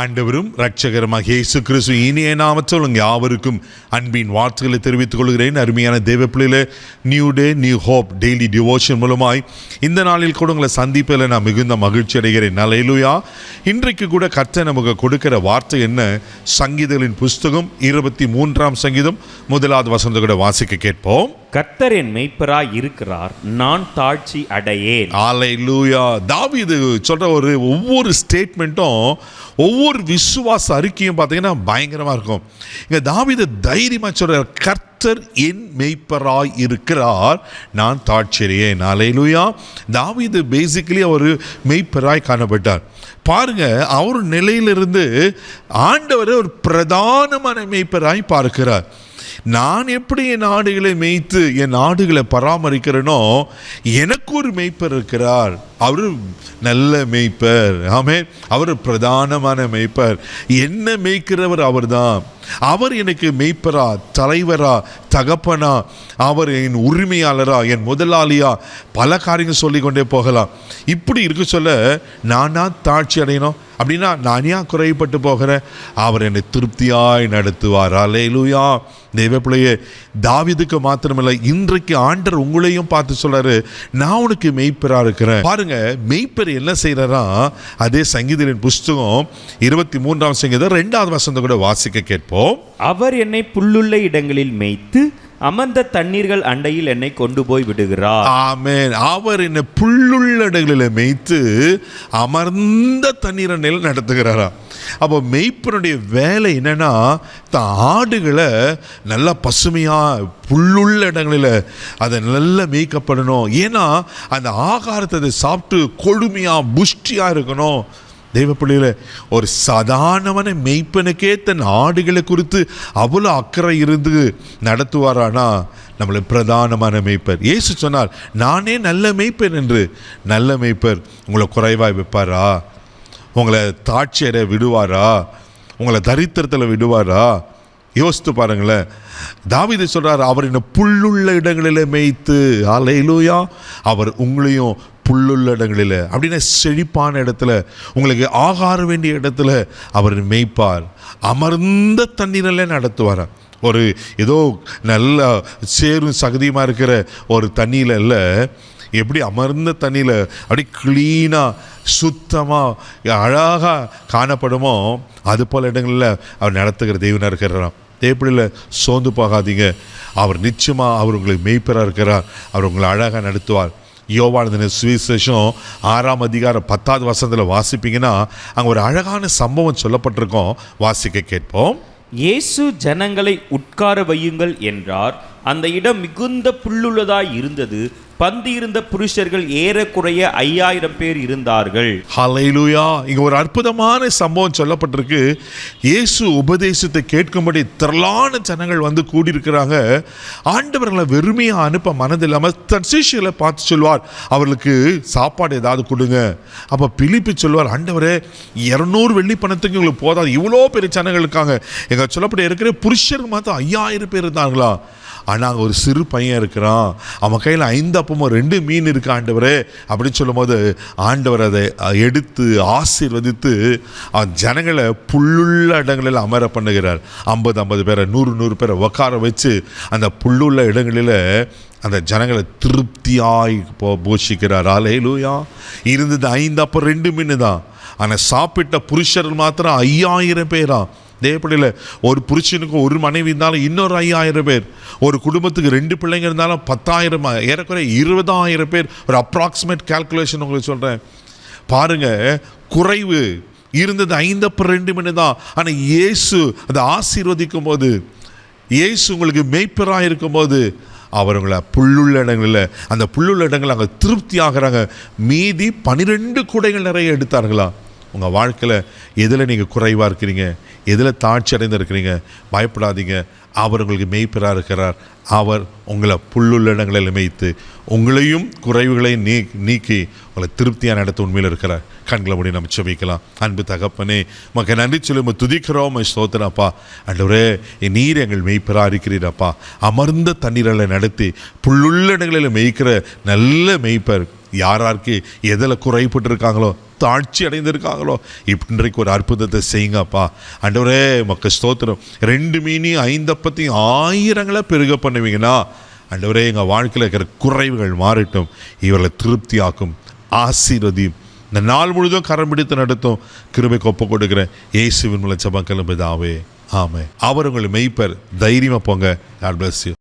ஆண்டவரும் இரட்சகருமாகிய இயேசு கிறிஸ்து இனிய நாமத்தில் உங்கள் யாவருக்கும் அன்பின் வார்த்தைகளை தெரிவித்துக் கொள்கிறேன். அருமையான தேவ பிள்ளைகளே, new day new hope daily devotion மூலமாய் இந்த நாளில் கூட உங்களை சந்திப்பதில் நான் மிகுந்த மகிழ்ச்சி அடைகிறேன். அல்லேலூயா. இன்றைக்கு கூட கர்த்தர் நமக்கு கொடுக்கிற வார்த்தை என்ன? சங்கீதங்களின் புஸ்தகம் 23ஆம் சங்கீதம் 1வது வசனத்தை கூட வாசிக்க கேட்போம். கர்த்தர் என் மெய்ப்பராய் இருக்கிறார், நான் தாழ்ச்சி அடையேன். அல்லேலூயா. தாவீது சொல்ற ஒவ்வொரு ஸ்டேட்மெண்ட்டும், ஒவ்வொரு விசுவாச அறிக்கையும் பார்த்தீங்கன்னா பயங்கரமா இருக்கும். இங்க தாவீது தைரியமா சொல்ற, கர்த்தர் என் மெய்ப்பராய் இருக்கிறார், நான் தாழ்ச்சியடையேன். அல்லேலூயா. தாவீது பேசிக்கலி அவர் மெய்ப்பராய் காணப்பட்டார். பாருங்க, அவர் நிலையிலிருந்து ஆண்டவரை ஒரு பிரதானமான மெய்ப்பராய் பார்க்கிறார். நான் எப்படி என் ஆடுகளை மேய்த்து என் ஆடுகளை பராமரிக்கிறேனோ, எனக்கு ஒரு மேய்ப்பர் இருக்கிறார். அவர் நல்ல மேய்ப்பர். ஆமே, அவர் பிரதானமான மேய்ப்பர். என்ன மேய்க்கிறவர் அவர் தான். அவர் எனக்கு மேய்ப்பரா, தலைவரா, தகப்பனா, அவர் என் உரிமையாளரா, என் முதலாளியா, பல காரியங்கள் சொல்லிக்கொண்டே போகலாம். இப்படி இருக்க சொல்ல நானா தாழ்ச்சி அடையணும் அப்படின்னா நான் ஏன் குறைப்பட்டு போகிறேன்? அவர் என்னை திருப்தியாய் நடத்துவார். அல்லேலூயா. தேவ பிள்ளையே, தாவீதுக்கு மாத்திரமில்லை, இன்றைக்கு ஆண்டவர் உங்களையும் பார்த்து சொல்றாரு, நான் உனக்கு மெய்ப்பரா இருக்கிறேன். பாருங்க, மெய்ப்பர் என்ன செய்யறா? அதே சங்கீதங்களின் புஸ்தகம் 23ஆம் சங்கீதம் 2வது வசனத்தை கூட வாசிக்க கேட்போம். அவர் என்னை புல்லுள்ள இடங்களில் மேய்த்து அமர்ந்த தண்ணீர்கள் அண்டையில் என்னை கொண்டு போய் விடுகிறார். ஆமென். அவர் என்னை புல்லுள்ள இடங்களில் மேய்த்து அமர்ந்த தண்ணீர் அண்டையில் நடத்துகிறாரா? அப்போ மெய்ப்பனுடைய வேலை என்னன்னா, ஆடுகளை நல்லா பசுமையா புல்லுள்ள இடங்களில் அதை நல்லா மேய்க்கப்படணும். ஏன்னா அந்த ஆகாரத்தை சாப்பிட்டு கொழுமையா புஷ்டியா இருக்கணும். தெய்வ பிள்ளைகளே, ஒரு சாதாரணமான மெய்ப்பனுக்கே தன் ஆடுகளை குறித்து அவ்வளோ அக்கறை இருந்து நடத்துவாரானா நம்மளை பிரதானமான மெய்ப்பர். இயேசு சொன்னார், நானே நல்ல மெய்ப்பர் என்று. நல்ல மெய்ப்பர் உங்களை குறைவாய் வைப்பாரா? உங்களை தாட்சியரை விடுவாரா? உங்களை தரித்திரத்தில் விடுவாரா? யோசித்து பாருங்களேன். தாவீது சொல்றார், அவர் என்ன புல்லுள்ள இடங்களில் மேய்த்து. அல்லேலூயா. அவர் உங்களையும் புல்லுள்ள இடங்களில், அப்படின்னா செழிப்பான இடத்துல, உங்களுக்கு ஆகார வேண்டிய இடத்துல அவர் மேய்ப்பார். அமர்ந்த தண்ணீரில் நடத்துவார். ஒரு ஏதோ நல்ல சேரும் சகதியுமாக இருக்கிற ஒரு தண்ணியில் இல்லை, எப்படி அமர்ந்த தண்ணியில் அப்படி கிளீனாக சுத்தமாக அழகாக காணப்படுமோ அது போல் இடங்களில் அவர் நடத்துகிற தெய்வனாக இருக்கிறாராம். தேவையில்லை, சோர்ந்து போகாதீங்க. அவர் நிச்சயமாக அவர் உங்களுக்கு மெய்ப்பராக இருக்கிறார். அவர் உங்களை அழகாக நடத்துவார். யோவானதின சுவிசேஷம் 6ஆம் அதிகாரம் 10வது வசனத்தில் வாசிப்பீங்கன்னா அங்கே ஒரு அழகான சம்பவம் சொல்லப்பட்டிருக்கோம். வாசிக்க கேட்போம். இயேசு ஜனங்களை உட்கார வையுங்கள் என்றார். அந்த இடம் மிகுந்த புல்லுள்ளதாய் இருந்தது. பந்தி இருந்த புருஷர்கள் ஏறக்குறைய 5000 பேர் இருந்தார்கள். ஹல்லேலூயா. இங்க ஒரு அற்புதமான சம்பவம் சொல்லப்பட்டிருக்கு. இயேசு உபதேசத்தை கேட்கும்படி திரளான ஜனங்கள் வந்து கூடியிருக்கிறாங்க. ஆண்டவர்களை வெறுமையா அனுப்ப மனதில்லாமல் தன் சீஷர்களை பார்த்து சொல்வார், அவர்களுக்கு சாப்பாடு ஏதாவது கொடுங்க. அப்ப பிலிப்பு சொல்வார், ஆண்டவரே 200 வெள்ளி பணத்துக்கு உங்களுக்கு போதாது, இவ்வளோ பெரிய ஜனங்கள் இருக்காங்க. எங்க சொல்லப்படி இருக்கிற புருஷருக்கு மாத்திரம் 5000 பேர் இருந்தாங்களா? ஆனால் ஒரு சிறு பையன் இருக்கிறான், அவன் கையில் 5 அப்பமும் 2 மீன் இருக்கு ஆண்டவரே அப்படின்னு சொல்லும் போது ஆண்டவர் அதை எடுத்து ஆசீர்வதித்து ஜனங்களை புல்லுள்ள இடங்களில் அமர பண்ணுகிறார். 50 பேரை 100 பேரை உட்கார வச்சு அந்த புல்லுள்ள இடங்களில் அந்த ஜனங்களை திருப்தியாய் போஷிக்கிறார். அல்லேலூயா. இருந்தது 5 அப்பம் 2 மீன் தான். ஆனால் சாப்பிட்ட புருஷர்கள் மாத்திரம் 5000 பேரா. தேவைப்படல. ஒரு புருஷனுக்கு ஒரு மனைவி இருந்தாலும் இன்னொரு 5000 பேர். ஒரு குடும்பத்துக்கு 2 பிள்ளைங்க இருந்தாலும் 10,000, ஏறக்குறைய 20,000 பேர். ஒரு அப்ராக்சிமேட் கால்குலேஷன் உங்களுக்கு சொல்கிறேன். பாருங்க, குறைவு இருந்தது 5 அப்பம் 2 மீன் தான். ஆனால் இயேசு அதை ஆசீர்வதிக்கும் போது, இயேசு உங்களுக்கு மெய்ப்பராக இருக்கும்போது அவர் உங்களை புல்லுள்ள இடங்களில், அந்த புல்லுள்ள இடங்கள் அங்கே திருப்தி ஆகிறாங்க. மீதி 12 கூடைகள் நிறைய எடுத்தார்களா? உங்கள் வாழ்க்கையில் எதில் நீங்கள் குறைவாக இருக்கிறீங்க, எதில் தாட்சி அடைந்து இருக்கிறீங்க, பயப்படாதீங்க. அவர் உங்களுக்கு மெய்ப்பராக இருக்கிறார். அவர் உங்களை புல்லுள்ள இடங்களில் மேய்த்து உங்களையும் குறைவுகளையும் நீக்கி உங்களை திருப்தியாக நடத்த உண்மையில் இருக்கிறார். கண்களை மூடி நம்ம செபிக்கலாம். அன்பு தகப்பனே, உமக்கு நன்றி சொல்லி துதிக்கிறோம், ஸ்தோத்திரப்பா. ஆண்டவரே, நீர் எங்கள் மெய்ப்பராக இருக்கிறீரப்பா. அமர்ந்த தண்ணீரில் நடத்தி புல்லுள்ள இடங்களில் மேய்க்கிற நல்ல மெய்ப்பர். யாராருக்கு எதில் குறைப்பட்டு இருக்காங்களோ தாழ்ச்சி அடைந்திருக்காங்களோ இன்றைக்கு ஒரு அற்புதத்தை செய்யுங்கப்பா. ஆண்டவரே மக்க ஸ்தோத்திரம். 2 மீனி 5 அப்பத்தையும் 1000ங்களை பெருக பண்ணுவீங்கன்னா ஆண்டவரே எங்கள் வாழ்க்கையில் இருக்கிற குறைவுகள் மாறட்டும், இவர்களை திருப்தியாக்கும், ஆசீர்வதியும். இந்த நாள் முழுதும் கரம் பிடித்து நடத்தும் கிருபைக்கு ஒப்பு கொடுக்கிறேன் இயேசுவின் மூலம் ஜெபம் கேளும் பிதாவே, ஆமென். அவர் உங்களை மெய்ப்பர். தைரியமாக போங்க. God bless you.